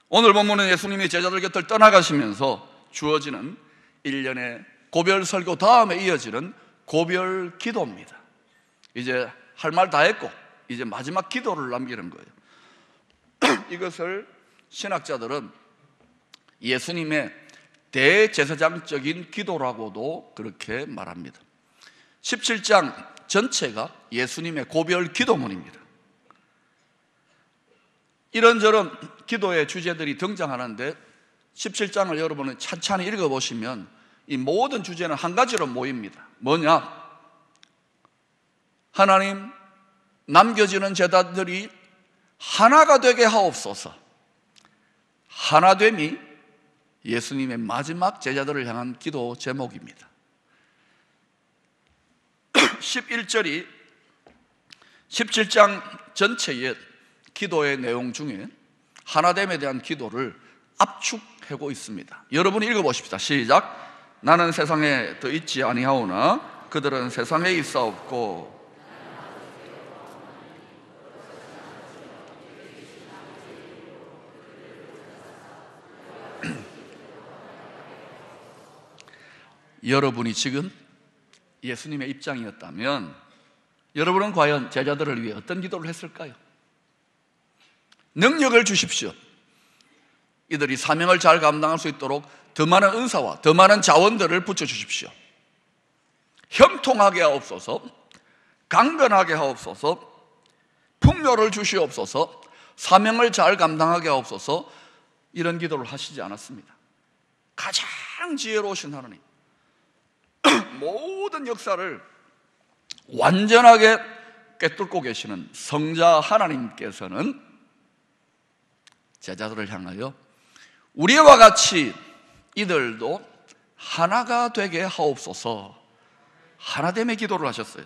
오늘 본문은 예수님이 제자들 곁을 떠나가시면서 주어지는 1년의 고별 설교 다음에 이어지는 고별 기도입니다. 이제 할 말 다 했고 이제 마지막 기도를 남기는 거예요. 이것을 신학자들은 예수님의 대제사장적인 기도라고도 그렇게 말합니다. 17장 전체가 예수님의 고별 기도문입니다. 이런저런 기도의 주제들이 등장하는데 17장을 여러분은 찬찬히 읽어보시면 이 모든 주제는 한 가지로 모입니다. 뭐냐? 하나님, 남겨지는 제자들이 하나가 되게 하옵소서. 하나됨이 예수님의 마지막 제자들을 향한 기도 제목입니다. 11절이 17장 전체의 기도의 내용 중에 하나됨에 대한 기도를 압축하고 있습니다. 여러분이 읽어보십시다. 시작. 나는 세상에 더 있지 아니하오나 그들은 세상에 있사옵고 여러분이 지금 예수님의 입장이었다면 여러분은 과연 제자들을 위해 어떤 기도를 했을까요? 능력을 주십시오. 이들이 사명을 잘 감당할 수 있도록 더 많은 은사와 더 많은 자원들을 붙여주십시오. 형통하게 하옵소서, 강건하게 하옵소서, 풍요를 주시옵소서, 사명을 잘 감당하게 하옵소서. 이런 기도를 하시지 않았습니다. 가장 지혜로우신 하나님, 모든 역사를 완전하게 꿰뚫고 계시는 성자 하나님께서는 제자들을 향하여 우리와 같이 이들도 하나가 되게 하옵소서, 하나됨의 기도를 하셨어요.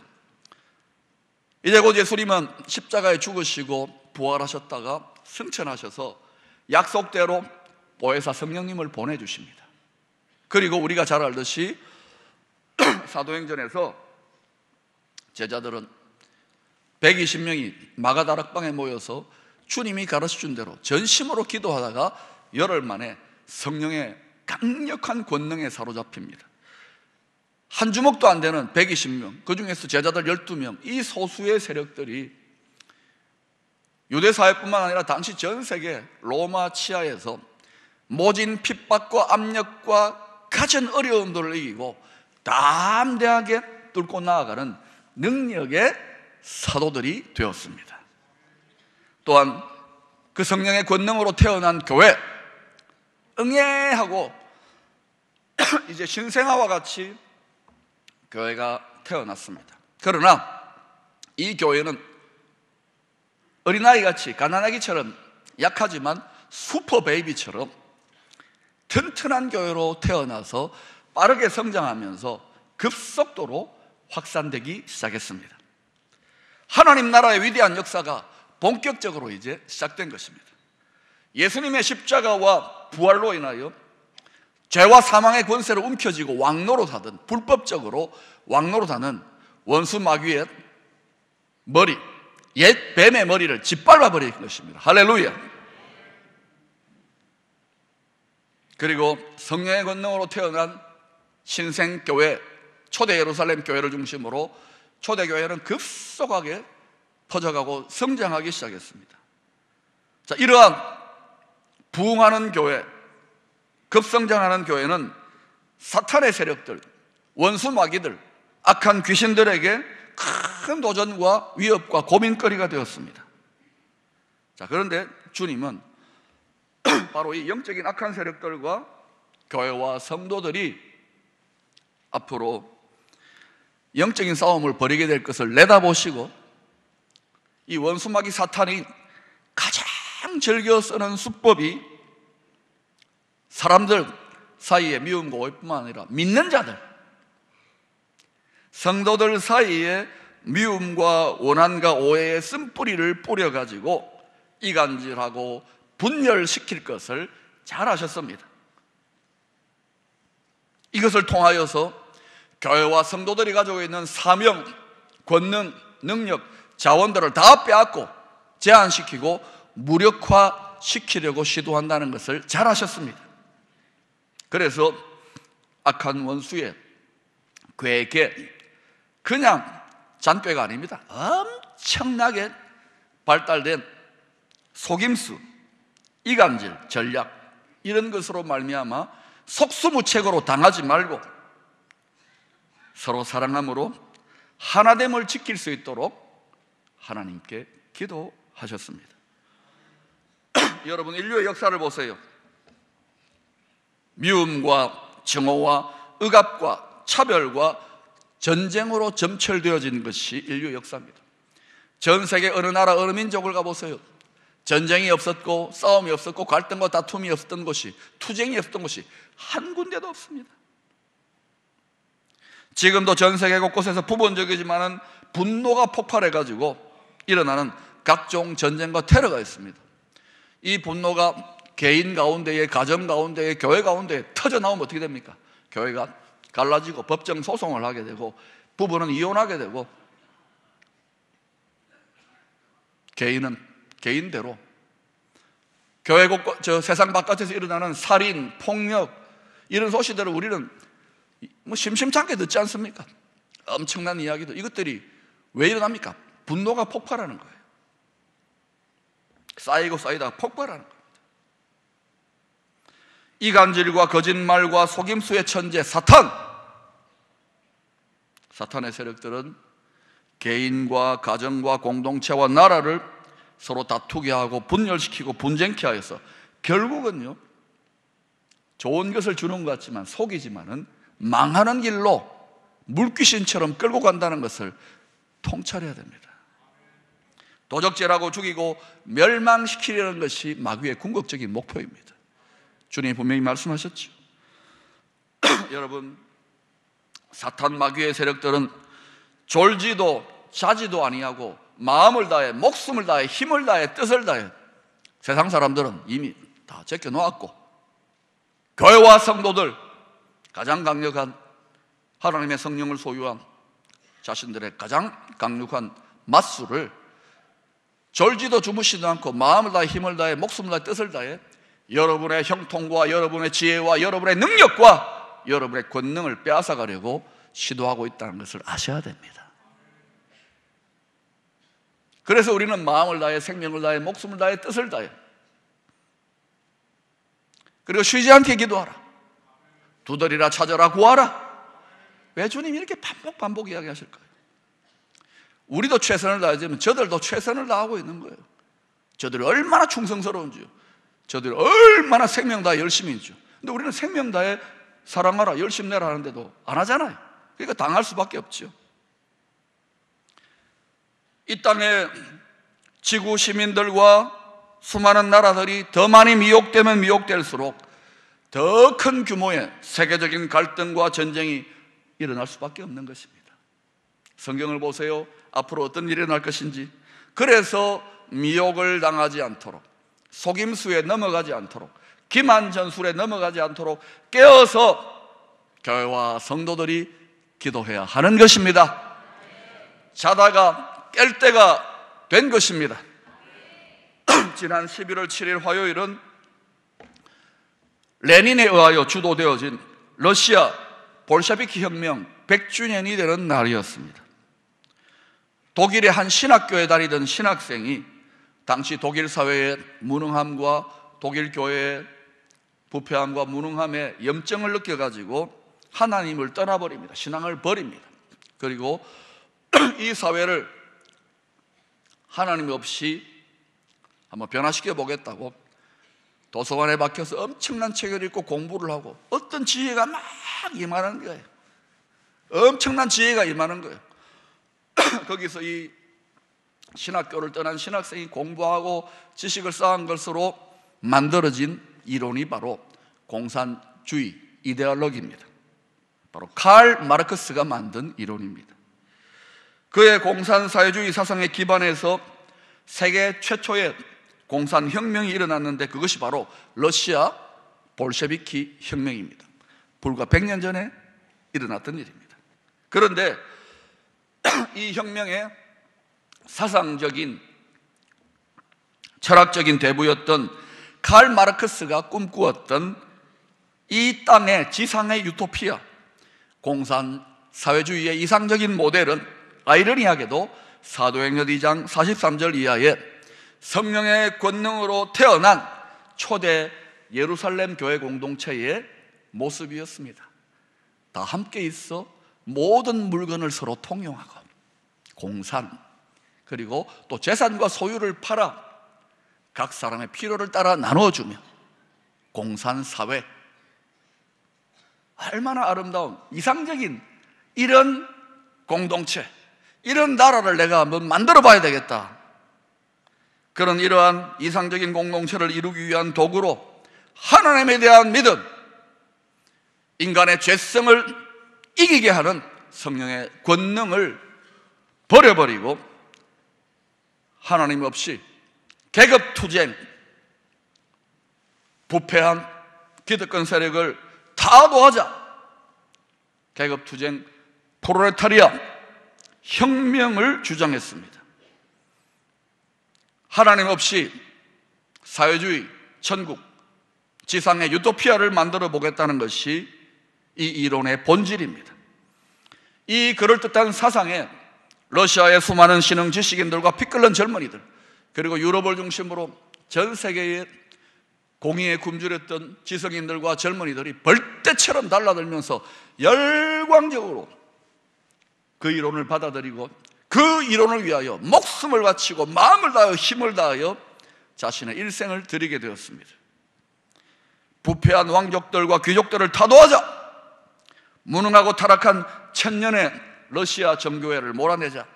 이제 곧 예수님은 십자가에 죽으시고 부활하셨다가 승천하셔서 약속대로 보혜사 성령님을 보내주십니다. 그리고 우리가 잘 알듯이 사도행전에서 제자들은 120명이 마가다락방에 모여서 주님이 가르쳐준 대로 전심으로 기도하다가 열흘 만에 성령의 강력한 권능에 사로잡힙니다. 한 주먹도 안 되는 120명, 그 중에서 제자들 12명, 이 소수의 세력들이 유대사회뿐만 아니라 당시 전 세계 로마 치하에서 모진 핍박과 압력과 가진 어려움들을 이기고 담대하게 뚫고 나아가는 능력의 사도들이 되었습니다. 또한 그 성령의 권능으로 태어난 교회, 응애하고 이제 신생아와 같이 교회가 태어났습니다. 그러나 이 교회는 어린아이같이 가난아기처럼 약하지만 슈퍼 베이비처럼 튼튼한 교회로 태어나서 빠르게 성장하면서 급속도로 확산되기 시작했습니다. 하나님 나라의 위대한 역사가 본격적으로 이제 시작된 것입니다. 예수님의 십자가와 부활로 인하여 죄와 사망의 권세를 움켜쥐고 왕노릇하던, 불법적으로 왕노릇하는 원수 마귀의 머리, 옛 뱀의 머리를 짓밟아 버린 것입니다. 할렐루야. 그리고 성령의 권능으로 태어난 신생교회, 초대 예루살렘 교회를 중심으로 초대교회는 급속하게 퍼져가고 성장하기 시작했습니다. 자, 이러한 부흥하는 교회, 급성장하는 교회는 사탄의 세력들, 원수 마귀들, 악한 귀신들에게 큰 도전과 위협과 고민거리가 되었습니다. 자, 그런데 주님은 바로 이 영적인 악한 세력들과 교회와 성도들이 앞으로 영적인 싸움을 벌이게 될 것을 내다보시고 이 원수마귀 사탄이 가장 즐겨 쓰는 수법이 사람들 사이에 미움과 오해뿐만 아니라 믿는 자들, 성도들 사이에 미움과 원한과 오해의 쓴뿌리를 뿌려가지고 이간질하고 분열시킬 것을 잘 아셨습니다. 이것을 통하여서 교회와 성도들이 가지고 있는 사명, 권능, 능력, 자원들을 다 빼앗고 제한시키고 무력화 시키려고 시도한다는 것을 잘 아셨습니다. 그래서 악한 원수의 괴계, 그냥 잔꾀가 아닙니다. 엄청나게 발달된 속임수, 이간질, 전략, 이런 것으로 말미암아 속수무책으로 당하지 말고 서로 사랑함으로 하나됨을 지킬 수 있도록 하나님께 기도하셨습니다. 여러분, 인류의 역사를 보세요. 미움과 증오와 억압과 차별과 전쟁으로 점철되어진 것이 인류 역사입니다. 전 세계 어느 나라 어느 민족을 가보세요. 전쟁이 없었고 싸움이 없었고 갈등과 다툼이 없었던 곳이, 투쟁이 없었던 곳이 한 군데도 없습니다. 지금도 전 세계 곳곳에서 부분적이지만은 분노가 폭발해가지고 일어나는 각종 전쟁과 테러가 있습니다. 이 분노가 개인 가운데에, 가정 가운데에, 교회 가운데에 터져나오면 어떻게 됩니까? 교회가 갈라지고 법정 소송을 하게 되고 부부는 이혼하게 되고 개인은 개인대로, 교회 세상 바깥에서 일어나는 살인, 폭력, 이런 소식들을 우리는 심심찮게 듣지 않습니까? 엄청난 이야기들, 이것들이 왜 일어납니까? 분노가 폭발하는 거예요. 쌓이고 쌓이다가 폭발하는 겁니다. 이간질과 거짓말과 속임수의 천재 사탄의 세력들은 개인과 가정과 공동체와 나라를 서로 다투게 하고 분열시키고 분쟁케 하여서 결국은요, 좋은 것을 주는 것 같지만 속이지만은 망하는 길로 물귀신처럼 끌고 간다는 것을 통찰해야 됩니다. 도적질하고 죽이고 멸망시키려는 것이 마귀의 궁극적인 목표입니다. 주님이 분명히 말씀하셨죠. 여러분, 사탄 마귀의 세력들은 졸지도 자지도 아니하고 마음을 다해, 목숨을 다해, 힘을 다해, 뜻을 다해 세상 사람들은 이미 다 제껴놓았고, 교회와 성도들, 가장 강력한 하나님의 성령을 소유한 자신들의 가장 강력한 맞수를 졸지도 주무시도 않고 마음을 다해, 힘을 다해, 목숨을 다해, 뜻을 다해 여러분의 형통과 여러분의 지혜와 여러분의 능력과 여러분의 권능을 빼앗아가려고 시도하고 있다는 것을 아셔야 됩니다. 그래서 우리는 마음을 다해, 생명을 다해, 목숨을 다해, 뜻을 다해, 그리고 쉬지 않게 기도하라. 두드리라, 찾아라, 구하라. 왜 주님이 이렇게 반복 이야기하실까요? 우리도 최선을 다하지만 저들도 최선을 다하고 있는 거예요. 저들이 얼마나 충성스러운지요, 저들이 얼마나 생명 다해 열심히 있죠. 근데 우리는 생명 다해 사랑하라, 열심 내라 하는데도 안 하잖아요. 그러니까 당할 수밖에 없죠. 이 땅에 지구 시민들과 수많은 나라들이 더 많이 미혹되면 미혹될수록 더 큰 규모의 세계적인 갈등과 전쟁이 일어날 수밖에 없는 것입니다. 성경을 보세요. 앞으로 어떤 일이 일어날 것인지. 그래서 미혹을 당하지 않도록, 속임수에 넘어가지 않도록, 기만 전술에 넘어가지 않도록 깨어서 교회와 성도들이 기도해야 하는 것입니다. 자다가 깰 때가 된 것입니다. 지난 11월 7일 화요일은 레닌에 의하여 주도되어진 러시아 볼셰비키 혁명 100주년이 되는 날이었습니다. 독일의 한 신학교에 다니던 신학생이 당시 독일 사회의 무능함과 독일 교회의 부패함과 무능함에 염증을 느껴가지고 하나님을 떠나버립니다. 신앙을 버립니다. 그리고 이 사회를 하나님 없이 한번 변화시켜 보겠다고 도서관에 박혀서 엄청난 책을 읽고 공부를 하고 어떤 지혜가 막 임하는 거예요. 엄청난 지혜가 임하는 거예요. 거기서 이 신학교를 떠난 신학생이 공부하고 지식을 쌓은 것으로 만들어진 이론이 바로 공산주의 이데올로기입니다. 바로 칼 마르크스가 만든 이론입니다. 그의 공산사회주의 사상에 기반해서 세계 최초의 공산혁명이 일어났는데 그것이 바로 러시아 볼셰비키 혁명입니다. 불과 100년 전에 일어났던 일입니다. 그런데 이 혁명의 사상적인 철학적인 대부였던 칼 마르크스가 꿈꾸었던 이 땅의 지상의 유토피아, 공산 사회주의의 이상적인 모델은 아이러니하게도 사도행전 2장 43절 이하에 성령의 권능으로 태어난 초대 예루살렘 교회 공동체의 모습이었습니다. 다 함께 있어 모든 물건을 서로 통용하고, 공산, 그리고 또 재산과 소유를 팔아 각 사람의 필요를 따라 나눠주며, 공산사회, 얼마나 아름다운 이상적인 이런 공동체, 이런 나라를 내가 한번 만들어 봐야 되겠다. 그런 이러한 이상적인 공동체를 이루기 위한 도구로 하나님에 대한 믿음, 인간의 죄성을 이기게 하는 성령의 권능을 버려버리고 하나님 없이 계급투쟁, 부패한 기득권 세력을 타도하자, 계급투쟁, 프롤레타리아 혁명을 주장했습니다. 하나님 없이 사회주의, 천국, 지상의 유토피아를 만들어 보겠다는 것이 이 이론의 본질입니다. 이 그럴듯한 사상에 러시아의 수많은 신흥 지식인들과 피 끓는 젊은이들, 그리고 유럽을 중심으로 전 세계에 공의에 굶주렸던 지성인들과 젊은이들이 벌떼처럼 달라들면서 열광적으로 그 이론을 받아들이고 그 이론을 위하여 목숨을 바치고 마음을 다하여 힘을 다하여 자신의 일생을 드리게 되었습니다. 부패한 왕족들과 귀족들을 타도하자, 무능하고 타락한 천년의 러시아 정교회를 몰아내자,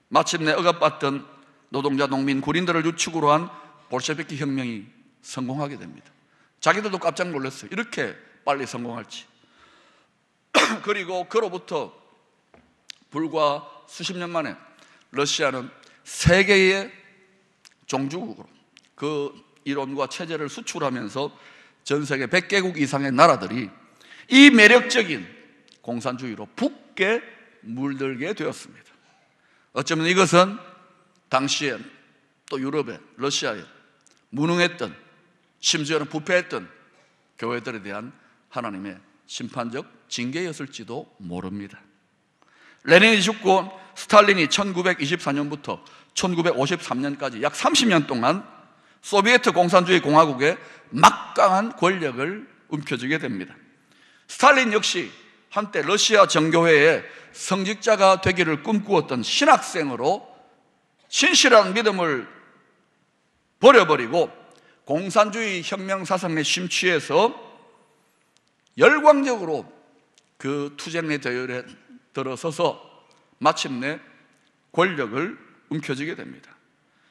마침내 억압받던 노동자, 농민, 군인들을 유축으로 한 볼셰비키 혁명이 성공하게 됩니다. 자기들도 깜짝 놀랐어요. 이렇게 빨리 성공할지. 그리고 그로부터 불과 수십 년 만에 러시아는 세계의 종주국으로 그 이론과 체제를 수출하면서 전 세계 100개국 이상의 나라들이 이 매력적인 공산주의로 붓게 물들게 되었습니다. 어쩌면 이것은 당시에 또 유럽에, 러시아에 무능했던, 심지어는 부패했던 교회들에 대한 하나님의 심판적 징계였을지도 모릅니다. 레닌이 죽고 스탈린이 1924년부터 1953년까지 약 30년 동안 소비에트 공산주의 공화국의 막강한 권력을 움켜쥐게 됩니다. 스탈린 역시 한때 러시아 정교회의 성직자가 되기를 꿈꾸었던 신학생으로 신실한 믿음을 버려버리고 공산주의 혁명 사상에 심취해서 열광적으로 그 투쟁의 대열에 들어서서 마침내 권력을 움켜쥐게 됩니다.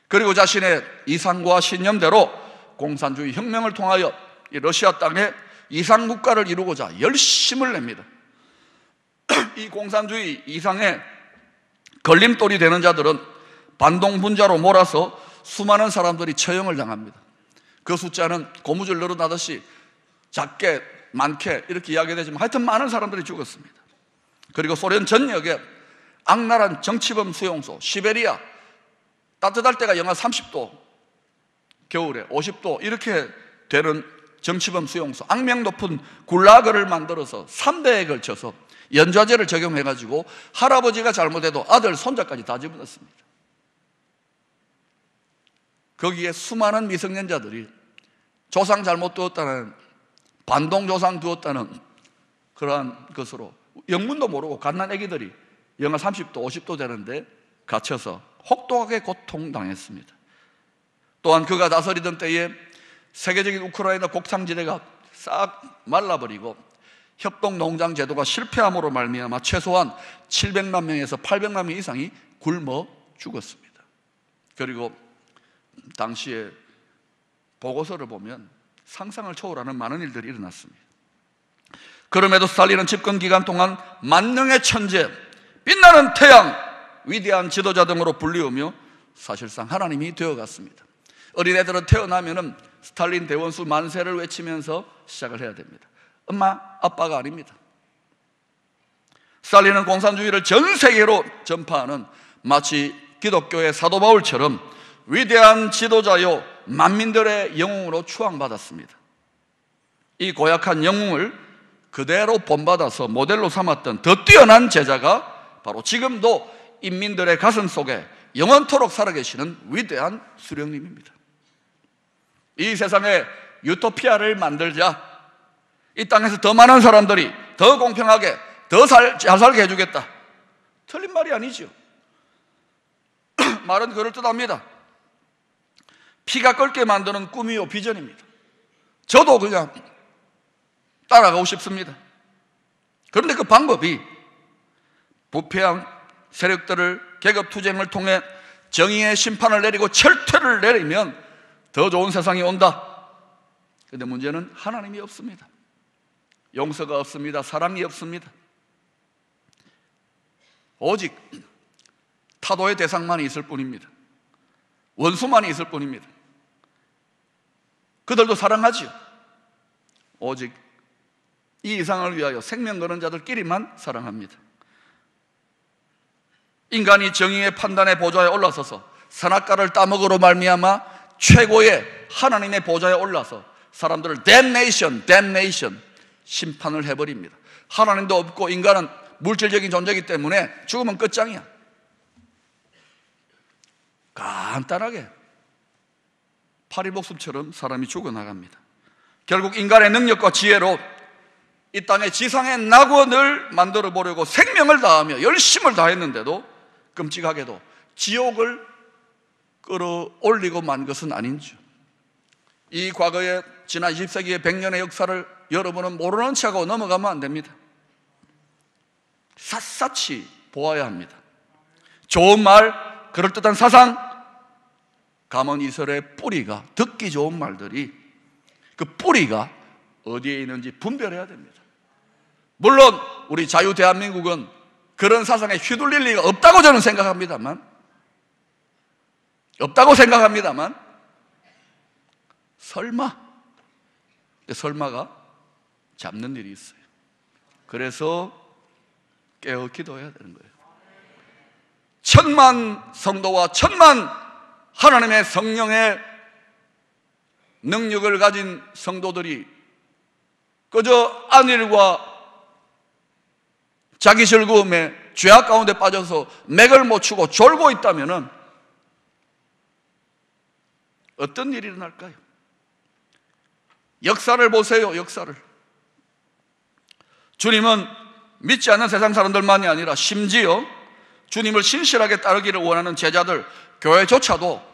그리고 자신의 이상과 신념대로 공산주의 혁명을 통하여 이 러시아 땅에 이상국가를 이루고자 열심을 냅니다. 이 공산주의 이상의 걸림돌이 되는 자들은 반동분자로 몰아서 수많은 사람들이 처형을 당합니다. 그 숫자는 고무줄 늘어나듯이 작게 많게 이렇게 이야기되지만 하여튼 많은 사람들이 죽었습니다. 그리고 소련 전역에 악랄한 정치범 수용소, 시베리아, 따뜻할 때가 영하 30도, 겨울에 50도 이렇게 되는 정치범 수용소, 악명 높은 굴라그를 만들어서 3대에 걸쳐서 연좌제를 적용해가지고 할아버지가 잘못해도 아들, 손자까지 다 집어넣습니다. 거기에 수많은 미성년자들이 조상 잘못 두었다는, 반동 조상 두었다는 그러한 것으로 영문도 모르고 갓난 애기들이 영하 30도, 50도 되는데 갇혀서 혹독하게 고통당했습니다. 또한 그가 다스리던 때에 세계적인 우크라이나 곡창지대가 싹 말라버리고 협동농장 제도가 실패함으로 말미암아 최소한 700만 명에서 800만 명 이상이 굶어 죽었습니다. 그리고 당시에 보고서를 보면 상상을 초월하는 많은 일들이 일어났습니다. 그럼에도 스탈린은 집권 기간 동안 만능의 천재, 빛나는 태양, 위대한 지도자 등으로 불리우며 사실상 하나님이 되어갔습니다. 어린애들은 태어나면은 스탈린 대원수 만세를 외치면서 시작을 해야 됩니다. 엄마, 아빠가 아닙니다. 스탈린은 공산주의를 전 세계로 전파하는 마치 기독교의 사도 바울처럼 위대한 지도자요 만민들의 영웅으로 추앙받았습니다. 이 고약한 영웅을 그대로 본받아서 모델로 삼았던 더 뛰어난 제자가 바로 지금도 인민들의 가슴 속에 영원토록 살아계시는 위대한 수령님입니다. 이 세상에 유토피아를 만들자, 이 땅에서 더 많은 사람들이 더 공평하게 더 잘 살게 해주겠다, 틀린 말이 아니죠. 말은 그럴듯합니다. 피가 끓게 만드는 꿈이요 비전입니다. 저도 그냥 따라가고 싶습니다. 그런데 그 방법이 부패한 세력들을 계급투쟁을 통해 정의의 심판을 내리고 철퇴를 내리면 더 좋은 세상이 온다. 그런데 문제는 하나님이 없습니다. 용서가 없습니다. 사랑이 없습니다. 오직 타도의 대상만이 있을 뿐입니다. 원수만이 있을 뿐입니다. 그들도 사랑하지요. 오직 이 이상을 위하여 생명 거는 자들끼리만 사랑합니다. 인간이 정의의 판단의 보좌에 올라서서 선악과를 따먹으로 말미암아 최고의 하나님의 보좌에 올라서 사람들을 damnation 심판을 해버립니다. 하나님도 없고 인간은 물질적인 존재이기 때문에 죽으면 끝장이야. 간단하게 파리복습처럼 사람이 죽어나갑니다. 결국 인간의 능력과 지혜로 이 땅의 지상의 낙원을 만들어 보려고 생명을 다하며 열심을 다했는데도 끔찍하게도 지옥을 끌어올리고 만 것은 아닌지. 이 과거의 지난 20세기의 100년의 역사를 여러분은 모르는 척하고 넘어가면 안 됩니다. 샅샅이 보아야 합니다. 좋은 말, 그럴듯한 사상, 가문이설의 뿌리가, 듣기 좋은 말들이 그 뿌리가 어디에 있는지 분별해야 됩니다. 물론 우리 자유 대한민국은 그런 사상에 휘둘릴 리가 없다고 저는 생각합니다만, 설마가 잡는 일이 있어요. 그래서 깨어 기도해야 되는 거예요. 1000만 성도와 1000만 하나님의 성령의 능력을 가진 성도들이 그저 안일과 자기 즐거움에 죄악 가운데 빠져서 맥을 못 추고 졸고 있다면 어떤 일이 일어날까요? 역사를 보세요. 역사를. 주님은 믿지 않는 세상 사람들만이 아니라 심지어 주님을 신실하게 따르기를 원하는 제자들, 교회조차도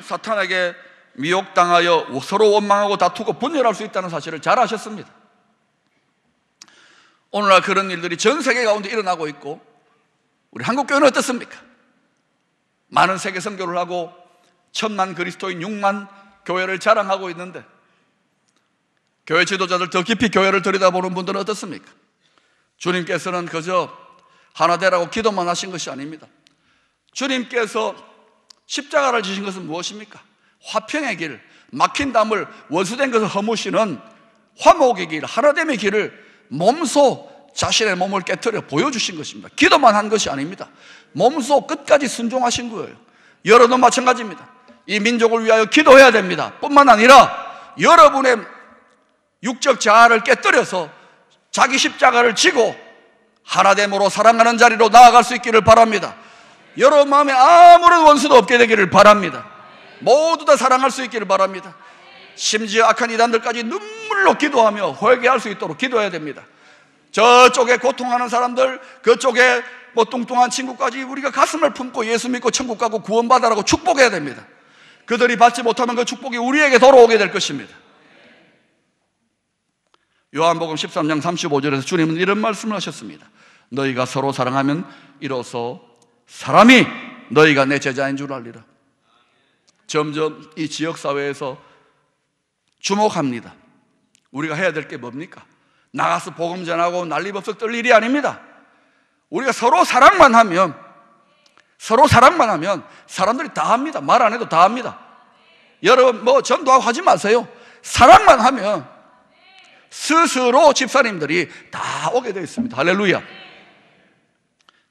사탄에게 미혹당하여 서로 원망하고 다투고 분열할 수 있다는 사실을 잘 아셨습니다. 오늘날 그런 일들이 전 세계 가운데 일어나고 있고, 우리 한국교회는 어떻습니까? 많은 세계 선교를 하고 1000만 그리스도인 6만 교회를 자랑하고 있는데, 교회 지도자들 더 깊이 교회를 들여다보는 분들은 어떻습니까? 주님께서는 그저 하나 되라고 기도만 하신 것이 아닙니다. 주님께서 십자가를 지신 것은 무엇입니까? 화평의 길, 막힌 담을 원수된 것을 허무시는 화목의 길, 하나됨의 길을 몸소 자신의 몸을 깨트려 보여주신 것입니다. 기도만 한 것이 아닙니다. 몸소 끝까지 순종하신 거예요. 여러분도 마찬가지입니다. 이 민족을 위하여 기도해야 됩니다. 뿐만 아니라 여러분의 육적 자아를 깨뜨려서 자기 십자가를 지고 하나됨으로 사랑하는 자리로 나아갈 수 있기를 바랍니다. 여러분 마음에 아무런 원수도 없게 되기를 바랍니다. 모두 다 사랑할 수 있기를 바랍니다. 심지어 악한 이단들까지 눈물로 기도하며 회개할 수 있도록 기도해야 됩니다. 저쪽에 고통하는 사람들, 그쪽에 뚱뚱한 친구까지 우리가 가슴을 품고 예수 믿고 천국 가고 구원받아라고 축복해야 됩니다. 그들이 받지 못하면 그 축복이 우리에게 돌아오게 될 것입니다. 요한복음 13장 35절에서 주님은 이런 말씀을 하셨습니다. 너희가 서로 사랑하면 이로써 사람이 너희가 내 제자인 줄 알리라. 점점 이 지역사회에서 주목합니다. 우리가 해야 될 게 뭡니까? 나가서 복음 전하고 난리법석 떨 일이 아닙니다. 우리가 서로 사랑만 하면 사람들이 다 합니다. 말 안 해도 다 합니다. 여러분 전도하고 하지 마세요. 사랑만 하면 스스로 집사님들이 다 오게 되어 있습니다. 할렐루야.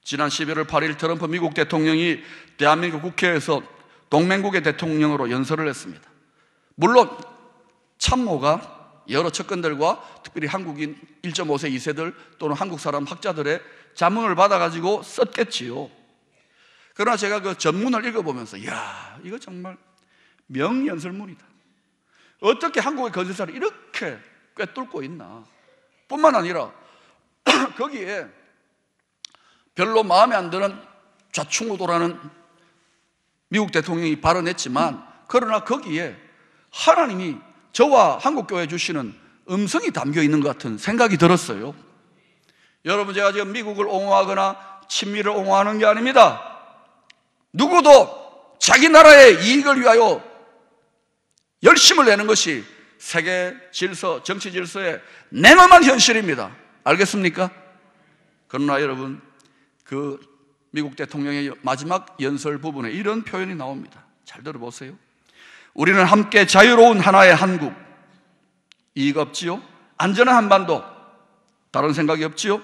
지난 11월 8일 트럼프 미국 대통령이 대한민국 국회에서 동맹국의 대통령으로 연설을 했습니다. 물론 참모가 여러 측근들과 특별히 한국인 1.5세 2세들 또는 한국 사람 학자들의 자문을 받아가지고 썼겠지요. 그러나 제가 그 전문을 읽어보면서 이야, 이거 정말 명연설문이다. 어떻게 한국의 건설사를 이렇게 꿰뚫고 있나. 뿐만 아니라 거기에 별로 마음에 안 드는 좌충우돌하는 미국 대통령이 발언했지만, 그러나 거기에 하나님이 저와 한국교회에 주시는 음성이 담겨 있는 것 같은 생각이 들었어요. 여러분, 제가 지금 미국을 옹호하거나 친미를 옹호하는 게 아닙니다. 누구도 자기 나라의 이익을 위하여 열심을 내는 것이 세계 질서, 정치 질서의 냉엄한 현실입니다. 알겠습니까? 그러나 여러분, 그 미국 대통령의 마지막 연설 부분에 이런 표현이 나옵니다. 잘 들어보세요. 우리는 함께 자유로운 하나의 한국, 이익 없지요? 안전한 한반도, 다른 생각이 없지요?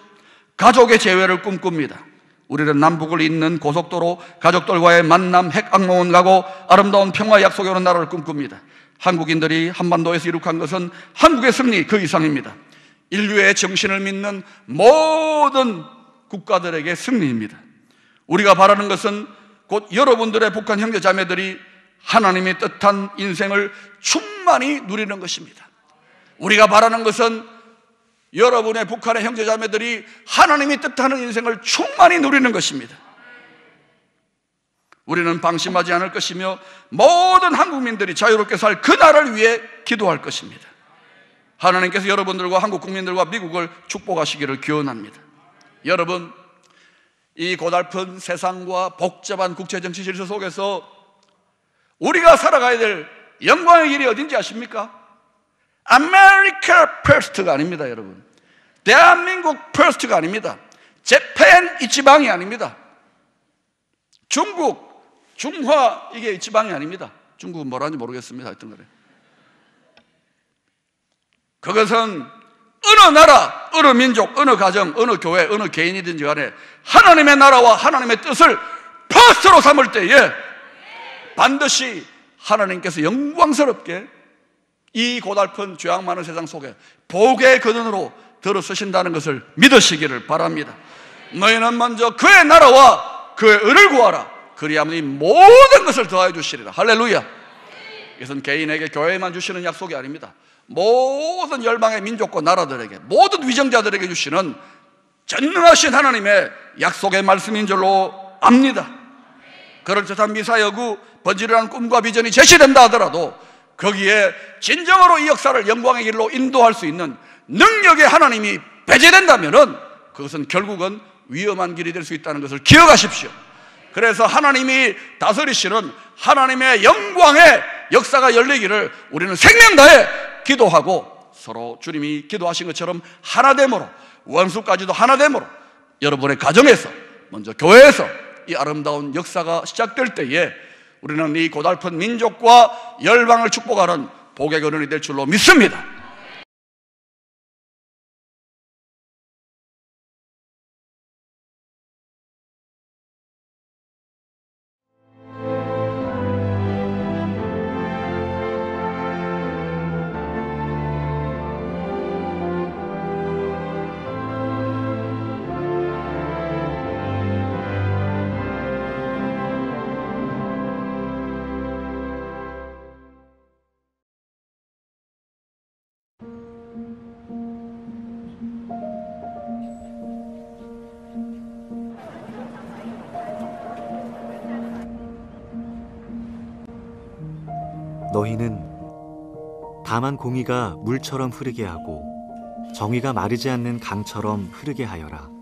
가족의 재회를 꿈꿉니다. 우리는 남북을 잇는 고속도로, 가족들과의 만남, 핵악몽은 가고 아름다운 평화 약속의 오는 나라를 꿈꿉니다. 한국인들이 한반도에서 이룩한 것은 한국의 승리 그 이상입니다. 인류의 정신을 믿는 모든 국가들에게 승리입니다. 우리가 바라는 것은 곧 여러분들의 북한 형제 자매들이 하나님의 뜻한 인생을 충만히 누리는 것입니다. 우리가 바라는 것은 여러분의 북한의 형제 자매들이 하나님이 뜻하는 인생을 충만히 누리는 것입니다. 우리는 방심하지 않을 것이며 모든 한국민들이 자유롭게 살 그 나라를 위해 기도할 것입니다. 하나님께서 여러분들과 한국 국민들과 미국을 축복하시기를 기원합니다. 여러분, 이 고달픈 세상과 복잡한 국제정치 질서 속에서 우리가 살아가야 될 영광의 길이 어딘지 아십니까? 아메리카 퍼스트가 아닙니다, 여러분. 대한민국 퍼스트가 아닙니다. 재팬 이치방이 아닙니다. 중국, 중화 이게 이치방이 아닙니다. 중국은 뭐라는지 모르겠습니다. 하여튼 그래. 그것은 어느 나라, 어느 민족, 어느 가정, 어느 교회, 어느 개인이든지 간에 하나님의 나라와 하나님의 뜻을 퍼스트로 삼을 때에 반드시 하나님께서 영광스럽게 이 고달픈 죄악 많은 세상 속에 복의 근원으로 들어서신다는 것을 믿으시기를 바랍니다. 너희는 먼저 그의 나라와 그의 의를 구하라. 그리하면 이 모든 것을 더하여 주시리라. 할렐루야. 이것은 개인에게 교회에만 주시는 약속이 아닙니다. 모든 열방의 민족과 나라들에게, 모든 위정자들에게 주시는 전능하신 하나님의 약속의 말씀인 줄로 압니다. 그럴듯한 미사여구 번지르한 꿈과 비전이 제시된다 하더라도 거기에 진정으로 이 역사를 영광의 길로 인도할 수 있는 능력의 하나님이 배제된다면 그것은 결국은 위험한 길이 될 수 있다는 것을 기억하십시오. 그래서 하나님이 다스리시는 하나님의 영광의 역사가 열리기를 우리는 생명 다해 기도하고, 서로 주님이 기도하신 것처럼 하나됨으로, 원수까지도 하나됨으로 여러분의 가정에서, 먼저 교회에서 이 아름다운 역사가 시작될 때에 우리는 이 고달픈 민족과 열방을 축복하는 복의 근원이 될 줄로 믿습니다. 너희는 다만 공의가 물처럼 흐르게 하고 정의가 마르지 않는 강처럼 흐르게 하여라.